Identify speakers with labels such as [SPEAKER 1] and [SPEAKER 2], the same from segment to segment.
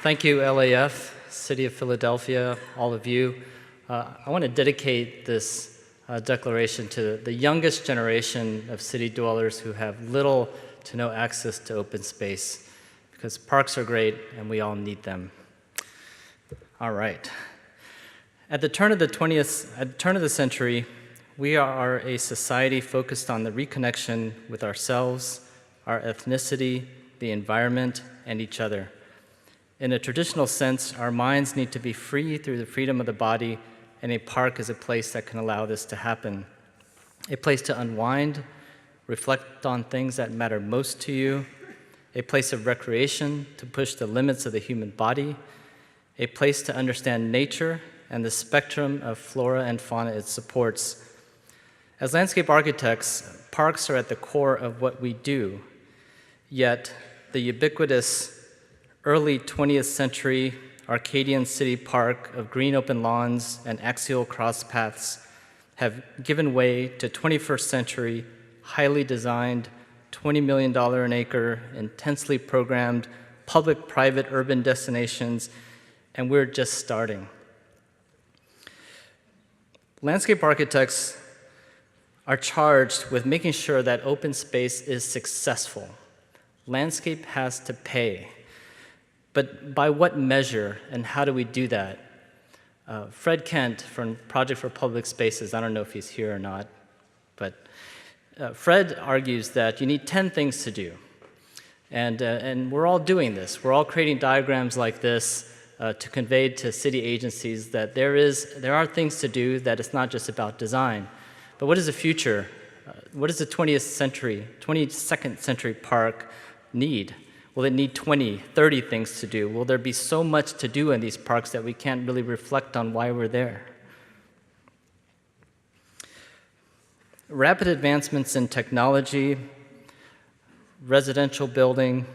[SPEAKER 1] Thank you, LAF, City of Philadelphia, all of you. I want to dedicate this declaration to the youngest generation of city dwellers who have little to no access to open space, because parks are great and we all need them. All right. At the turn of the century, we are a society focused on the reconnection with ourselves, our ethnicity, the environment, and each other. In a traditional sense, our minds need to be free through the freedom of the body, and a park is a place that can allow this to happen. A place to unwind, reflect on things that matter most to you, a place of recreation to push the limits of the human body, a place to understand nature and the spectrum of flora and fauna it supports. As landscape architects, parks are at the core of what we do, yet the ubiquitous early 20th century Arcadian city park of green open lawns and axial cross paths have given way to 21st century, highly designed, $20 million an acre, intensely programmed, public-private urban destinations, and we're just starting. Landscape architects are charged with making sure that open space is successful. Landscape has to pay. But by what measure, and how do we do that? Fred Kent from Project for Public Spaces, I don't know if he's here or not, but Fred argues that you need 10 things to do. And we're all doing this. We're all creating diagrams like this to convey to city agencies that there are things to do, that it's not just about design. But what is the future? What does the 22nd century park need? Will it need 20, 30 things to do? Will there be so much to do in these parks that we can't really reflect on why we're there? Rapid advancements in technology, residential building,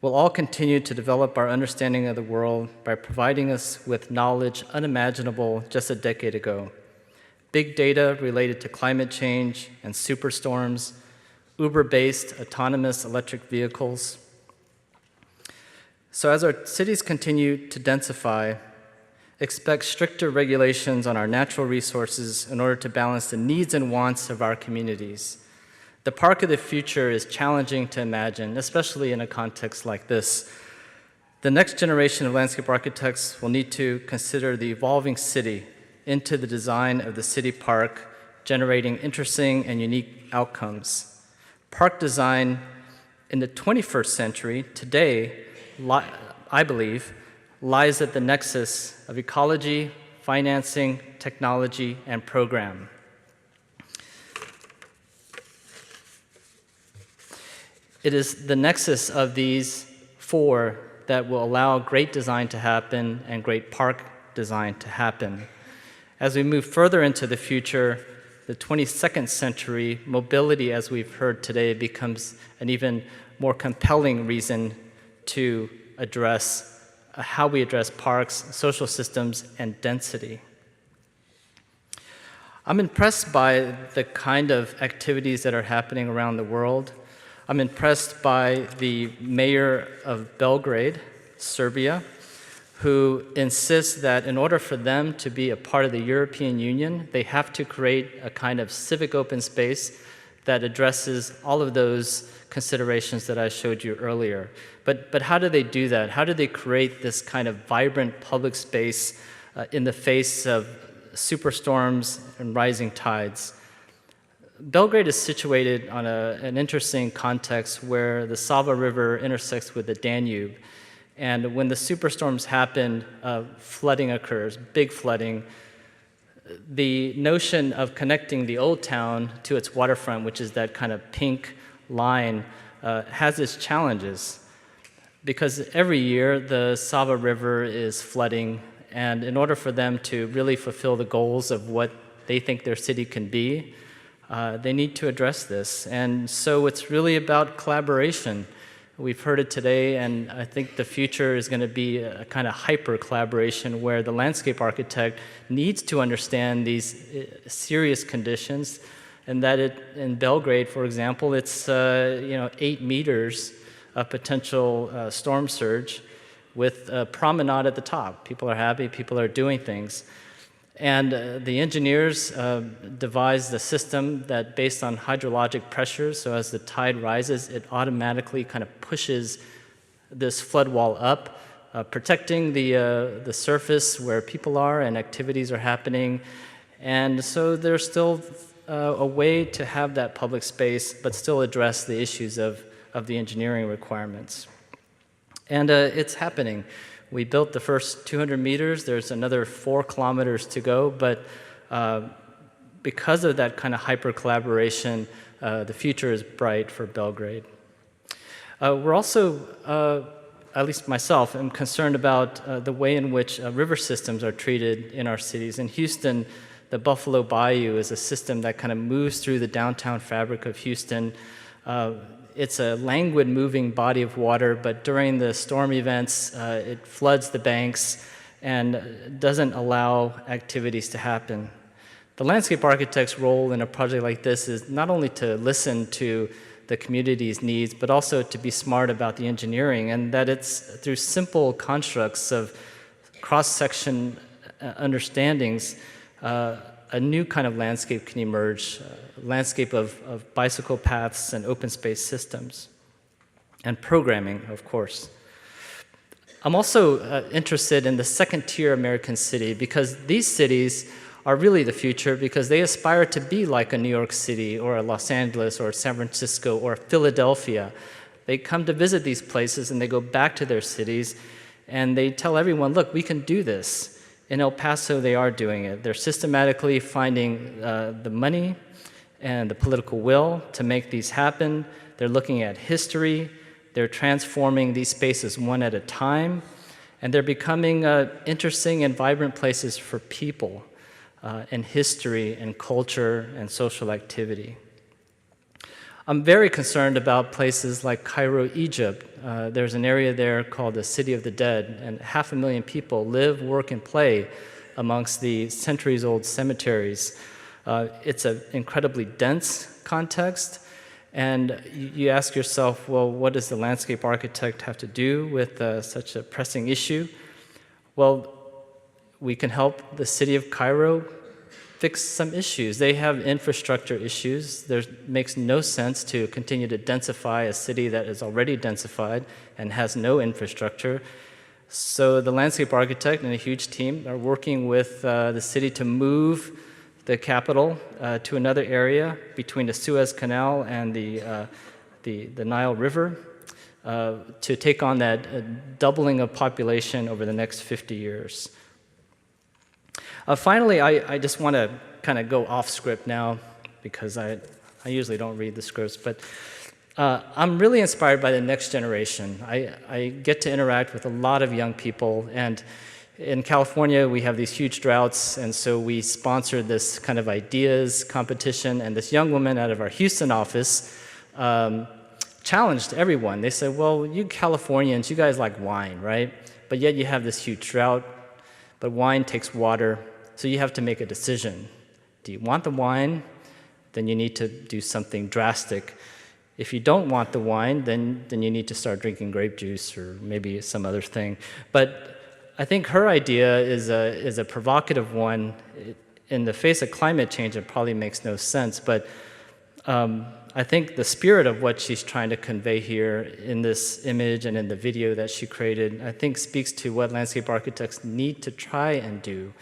[SPEAKER 1] will all continue to develop our understanding of the world by providing us with knowledge unimaginable just a decade ago. Big data related to climate change and superstorms, Uber-based autonomous electric vehicles. So as our cities continue to densify, expect stricter regulations on our natural resources in order to balance the needs and wants of our communities. The park of the future is challenging to imagine, especially in a context like this. The next generation of landscape architects will need to consider the evolving city into the design of the city park, generating interesting and unique outcomes. Park design in the 21st century, today, I believe, lies at the nexus of ecology, financing, technology, and program. It is the nexus of these four that will allow great design to happen and great park design to happen. As we move further into the future, the 22nd century, mobility, as we've heard today, becomes an even more compelling reason to address how we address parks, social systems, and density. I'm impressed by the kind of activities that are happening around the world. I'm impressed by the mayor of Belgrade, Serbia, who insists that in order for them to be a part of the European Union, they have to create a kind of civic open space that addresses all of those considerations that I showed you earlier. But how do they do that? How do they create this kind of vibrant public space in the face of superstorms and rising tides? Belgrade is situated on an interesting context where the Sava River intersects with the Danube. And when the superstorms happen, flooding occurs, big flooding. The notion of connecting the old town to its waterfront, which is that kind of pink line, has its challenges. Because every year the Sava River is flooding, and in order for them to really fulfill the goals of what they think their city can be, they need to address this. And so it's really about collaboration. We've heard it today, and I think the future is going to be a kind of hyper-collaboration where the landscape architect needs to understand these serious conditions, and that in Belgrade, for example, it's 8 meters of potential storm surge, with a promenade at the top. People are happy, people are doing things. And the engineers devised a system that based on hydrologic pressures, so as the tide rises, it automatically kind of pushes this flood wall up, protecting the surface where people are and activities are happening. And so there's still a way to have that public space, but still address the issues of the engineering requirements. And it's happening. We built the first 200 meters. There's another 4 kilometers to go, but because of that kind of hyper collaboration, the future is bright for Belgrade. We're also, at least myself, am concerned about the way in which river systems are treated in our cities. In Houston, the Buffalo Bayou is a system that kind of moves through the downtown fabric of Houston. It's a languid moving body of water, but during the storm events, it floods the banks and doesn't allow activities to happen. The landscape architect's role in a project like this is not only to listen to the community's needs, but also to be smart about the engineering, and that it's through simple constructs of cross-section understandings, a new kind of landscape can emerge, a landscape of bicycle paths and open space systems, and programming, of course. I'm also interested in the second-tier American city, because these cities are really the future, because they aspire to be like a New York City or a Los Angeles or San Francisco or Philadelphia. They come to visit these places and they go back to their cities and they tell everyone, look, we can do this. In El Paso, they are doing it. They're systematically finding the money and the political will to make these happen. They're looking at history. They're transforming these spaces one at a time. And they're becoming interesting and vibrant places for people and history and culture and social activity. I'm very concerned about places like Cairo, Egypt. There's an area there called the City of the Dead, and 500,000 people live, work, and play amongst the centuries-old cemeteries. It's an incredibly dense context, and you ask yourself, well, what does the landscape architect have to do with such a pressing issue? Well, we can help the city of Cairo fix some issues. They have infrastructure issues. There makes no sense to continue to densify a city that is already densified and has no infrastructure. So the landscape architect and a huge team are working with the city to move the capital to another area between the Suez Canal and the Nile River to take on that doubling of population over the next 50 years. Finally, I just want to kind of go off script now, because I usually don't read the scripts, but I'm really inspired by the next generation. I get to interact with a lot of young people, and in California we have these huge droughts, and so we sponsored this kind of ideas competition, and this young woman out of our Houston office challenged everyone. They said, well, you Californians, you guys like wine, right? But yet you have this huge drought, but wine takes water. So you have to make a decision. Do you want the wine? Then you need to do something drastic. If you don't want the wine, then you need to start drinking grape juice or maybe some other thing. But I think her idea is a provocative one. In the face of climate change, it probably makes no sense. But I think the spirit of what she's trying to convey here in this image and in the video that she created, I think speaks to what landscape architects need to try and do,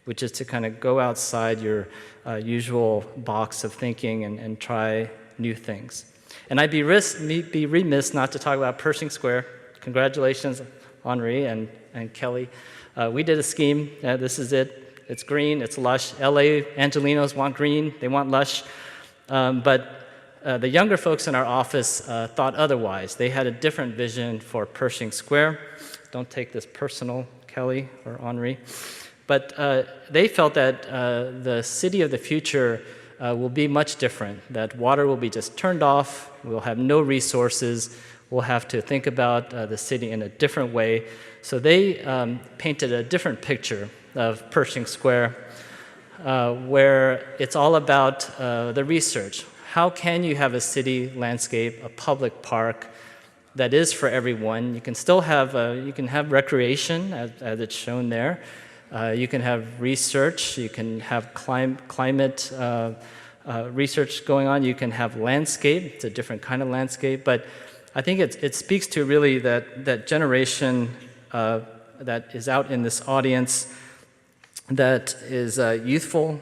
[SPEAKER 1] which is to kind of go outside your usual box of thinking and try new things. And I'd be remiss not to talk about Pershing Square. Congratulations, Henri and Kelly. We did a scheme. This is it. It's green. It's lush. LA Angelinos want green. They want lush. But the younger folks in our office thought otherwise. They had a different vision for Pershing Square. Don't take this personal, Kelly or Henri. But they felt that the city of the future will be much different, that water will be just turned off, we'll have no resources, we'll have to think about the city in a different way. So they painted a different picture of Pershing Square, where it's all about the research. How can you have a city landscape, a public park, that is for everyone. You can still have recreation, as it's shown there. You can have research. You can have climate research going on. You can have landscape. It's a different kind of landscape. But I think it speaks to really that generation that is out in this audience that is youthful,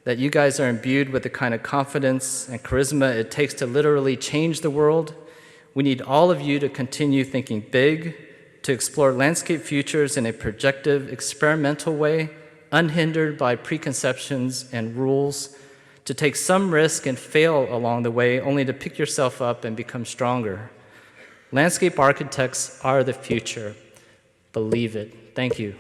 [SPEAKER 1] that you guys are imbued with the kind of confidence and charisma it takes to literally change the world. We need all of you to continue thinking big, to explore landscape futures in a projective, experimental way, unhindered by preconceptions and rules, to take some risk and fail along the way, only to pick yourself up and become stronger. Landscape architects are the future. Believe it. Thank you.